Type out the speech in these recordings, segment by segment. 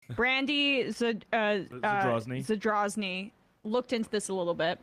Brandy Zadrozny. Zadrozny looked into this a little bit.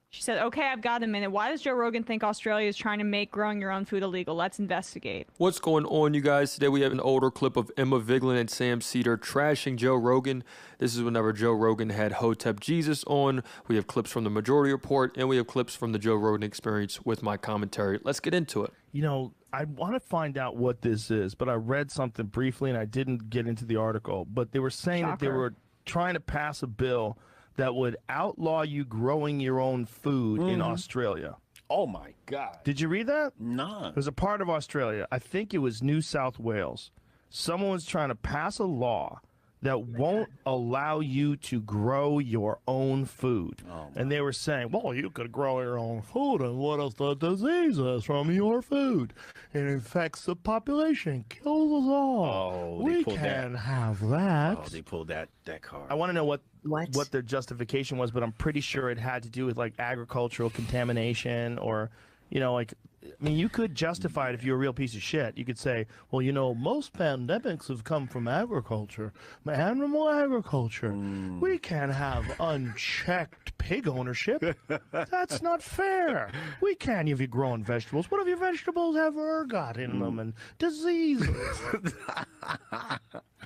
She said, okay, I've got a minute. Why does Joe Rogan think Australia is trying to make growing your own food illegal? Let's investigate. What's going on, you guys? Today we have an older clip of Emma Vigeland and Sam Cedar trashing Joe Rogan. This is whenever Joe Rogan had Hotep Jesus on. We have clips from the Majority Report, and we have clips from the Joe Rogan Experience with my commentary. Let's get into it. You know, I want to find out what this is, but I read something briefly and I didn't get into the article. But they were saying that they were trying to pass a bill that would outlaw you growing your own food in Australia. Oh my God. Did you read that? Nah. It was a part of Australia. I think it was New South Wales. Someone was trying to pass a law that won't allow you to grow your own food. And they were saying, well, you could grow your own food, and what if the disease is from your food? It infects the population, kills us all. Oh, we can't have that. Oh, they pulled that card. I want to know what their justification was, but I'm pretty sure it had to do with like agricultural contamination or, you know, like, I mean, you could justify it if you're a real piece of shit. You could say, well, you know, most pandemics have come from agriculture, animal agriculture. We can't have unchecked pig ownership. That's not fair. We can't if you're growing vegetables. What if your vegetables have ergot in them and diseases?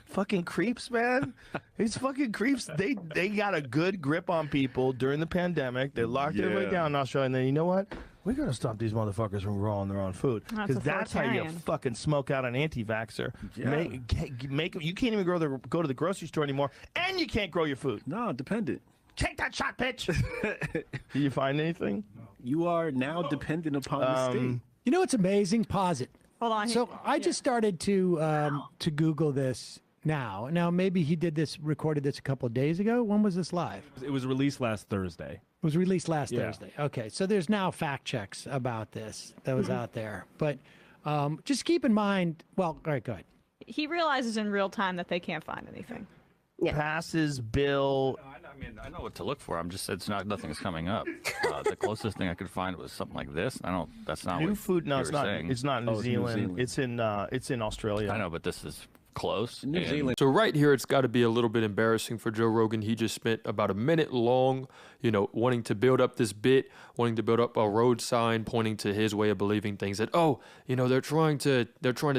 Fucking creeps, man. These fucking creeps, they got a good grip on people during the pandemic. They locked everybody down in Australia, and then you know what? We gotta stop these motherfuckers from growing their own food, because that's how you fucking smoke out an anti-vaxxer. You can't even go to the grocery store anymore, and you can't grow your food. No, dependent. Take that shot, bitch. Did you find anything? You are now dependent upon the state. You know what's amazing? Pause it. Hold on. So I just started to Google this now. Now maybe he recorded this a couple of days ago. When was this live? It was released last Thursday. It was released last Thursday. Okay, so there's now fact checks about this that was out there. But just keep in mind, well, all right, go ahead. He realizes in real time that they can't find anything. Passes bill. I mean, I know what to look for. I'm just, nothing's coming up. The closest thing I could find was something like this. That's not New what food. No, it's not. saying. It's not in New Zealand. It's in Australia. I know, but this is close. New Zealand. So right here, it's got to be a little bit embarrassing for Joe Rogan. He just spent about a minute long, you know, wanting to build up this bit, wanting to build up a road sign pointing to his way of believing things that, oh, you know, they're trying to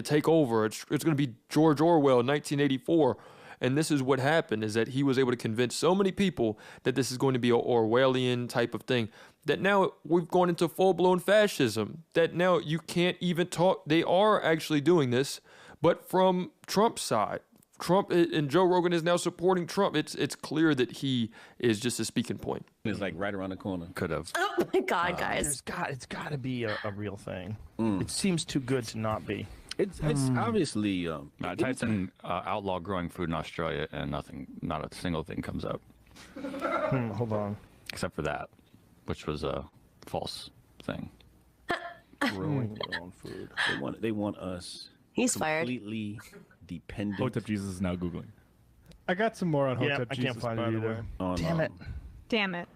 take over. It's going to be George Orwell, 1984. And this is what happened, is that he was able to convince so many people that this is going to be an Orwellian type of thing, that now we've gone into full-blown fascism, that now you can't even talk. They are actually doing this, but from Trump's side. Trump and Joe Rogan is now supporting Trump. It's clear that he is just a speaking point. It's like right around the corner. Could have. Oh my God, guys. It's got to be a real thing. It seems too good to not be. It's obviously. I typed in outlaw growing food in Australia, and not a single thing comes up. Hold on. Except for that, which was a false thing. Growing your own food. They want us. He's fired. Completely dependent. Hotep Jesus is now Googling. I got some more on Hotep I Jesus. can't find by it the either. way. Oh, Damn no. it. Damn it.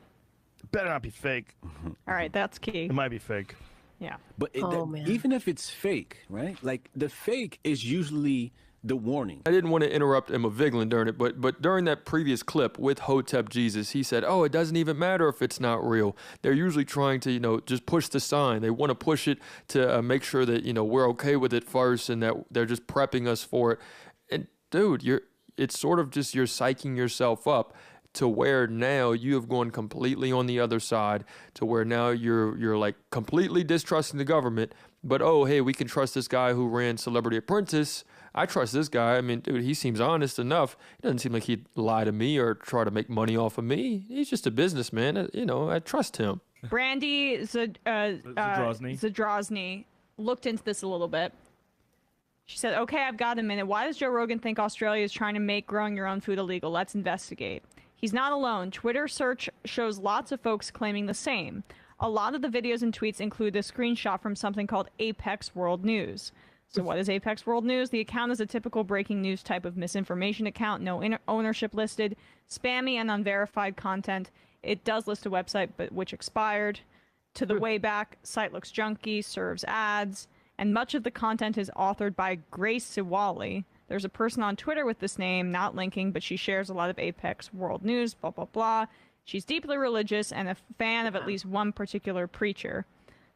Better not be fake. All right, that's key. It might be fake. Yeah. But Man. even if it's fake, right? Like the fake is usually the warning. I didn't want to interrupt Emma Vigeland during it, but during that previous clip with Hotep Jesus, he said, oh, it doesn't even matter if it's not real. They're usually trying to, you know, just push the sign. They want to push it to make sure that, you know, we're okay with it first, and that they're just prepping us for it. And dude, it's sort of just you're psyching yourself up to where now you have gone completely on the other side, to where now you're like completely distrusting the government. But oh, hey, we can trust this guy who ran Celebrity Apprentice. I trust this guy. I mean, dude, he seems honest enough. It doesn't seem like he'd lie to me or try to make money off of me. He's just a businessman. You know, I trust him. Brandy Zadrozny. Zadrozny looked into this a little bit. She said, okay, I've got a minute. Why does Joe Rogan think Australia is trying to make growing your own food illegal? Let's investigate. He's not alone. Twitter search shows lots of folks claiming the same. A lot of the videos and tweets include a screenshot from something called Apex World News. So what is Apex World News? The account is a typical breaking news type of misinformation account, no ownership listed, spammy and unverified content. It does list a website, but which expired. To the way back, site looks junky, serves ads, and much of the content is authored by Grace Siwali. There's a person on Twitter with this name, not linking, but she shares a lot of Apex World News, blah, blah, blah. She's deeply religious and a fan of at least one particular preacher.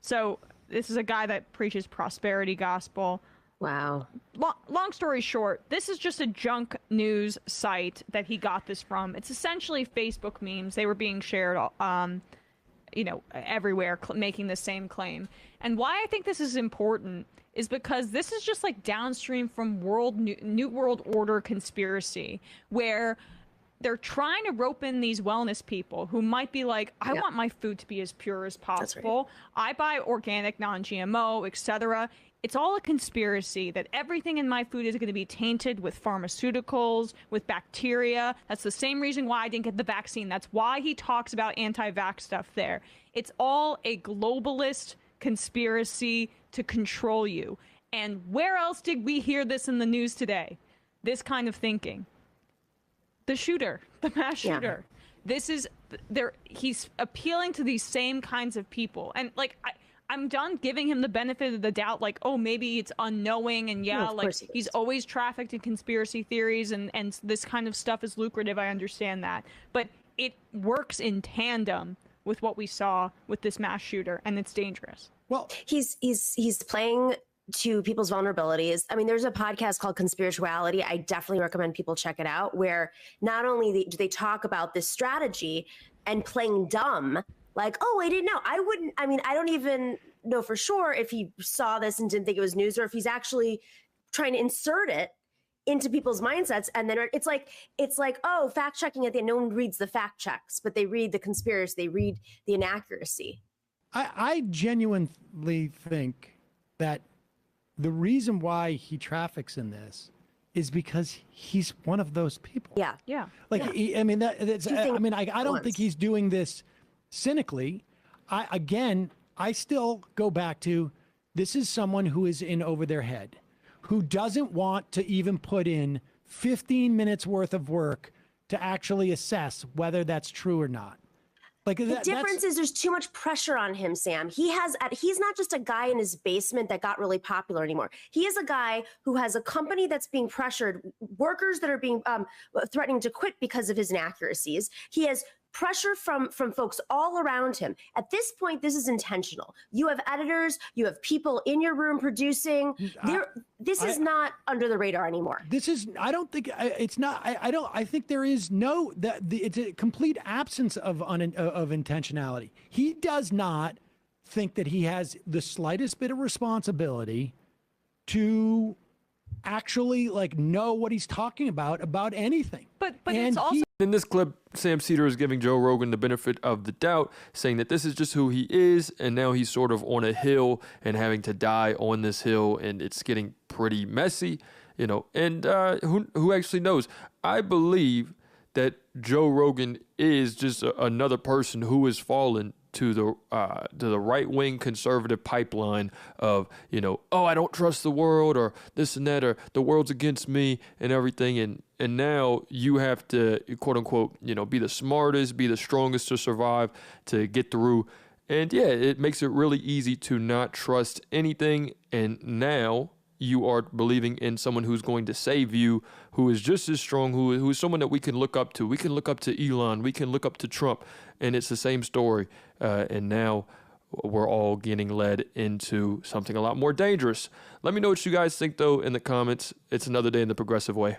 So this is a guy that preaches prosperity gospel. Wow. Long story short, this is just a junk news site that he got this from. It's essentially Facebook memes. They were being shared, everywhere, making the same claim. And why I think this is important is because this is just like downstream from New World Order conspiracy, where they're trying to rope in these wellness people who might be like, I want my food to be as pure as possible. Right. I buy organic, non-GMO, etc. It's all a conspiracy that everything in my food is going to be tainted with pharmaceuticals, with bacteria. That's the same reason why I didn't get the vaccine. That's why he talks about anti-vax stuff there. It's all a globalist conspiracy to control you. And where else did we hear this in the news today? This kind of thinking. The shooter, the mass shooter. This is he's appealing to these same kinds of people. And like I'm done giving him the benefit of the doubt, like, oh, maybe it's unknowing and he's always trafficked in conspiracy theories and this kind of stuff is lucrative. I understand that. But it works in tandem with what we saw with this mass shooter, and it's dangerous. Well, he's playing to people's vulnerabilities. I mean, there's a podcast called Conspirituality. I definitely recommend people check it out, where not only do they talk about this strategy and playing dumb, like, oh, I didn't know. I don't even know for sure if he saw this and didn't think it was news, or if he's actually trying to insert it into people's mindsets. And then it's like, oh, fact checking at the end. No one reads the fact checks, but they read the conspiracy. They read the inaccuracy. I genuinely think that the reason why he traffics in this is because he's one of those people. Yeah. Like, I don't think he's doing this cynically. I still go back to, this is someone who is in over their head, who doesn't want to even put in 15 minutes worth of work to actually assess whether that's true or not. Like the difference is there's too much pressure on him, Sam. He's not just a guy in his basement that got really popular anymore. He is a guy who has a company that's being pressured, workers that are being threatening to quit because of his inaccuracies. He has pressure from folks all around him. At this point, this is intentional. You have editors, you have people in your room producing. This is not under the radar anymore. This is, I don't think it's not. I think there is it's a complete absence of intentionality. He does not think that he has the slightest bit of responsibility to actually know what he's talking about anything. But it's also in this clip, Sam Cedar is giving Joe Rogan the benefit of the doubt, saying that this is just who he is, and now he's sort of on a hill and having to die on this hill, and it's getting pretty messy, and who actually knows? I believe that Joe Rogan is just another person who has fallen to the right-wing conservative pipeline of, oh, I don't trust the world, or this and that, or the world's against me and everything. And now you have to, quote unquote, be the smartest, be the strongest to survive, to get through. And yeah, it makes it really easy to not trust anything. And now you are believing in someone who's going to save you, who is just as strong, who is someone that we can look up to. We can look up to Elon. We can look up to Trump. And it's the same story. And now we're all getting led into something a lot more dangerous. Let me know what you guys think, though, in the comments. It's another day in the progressive way.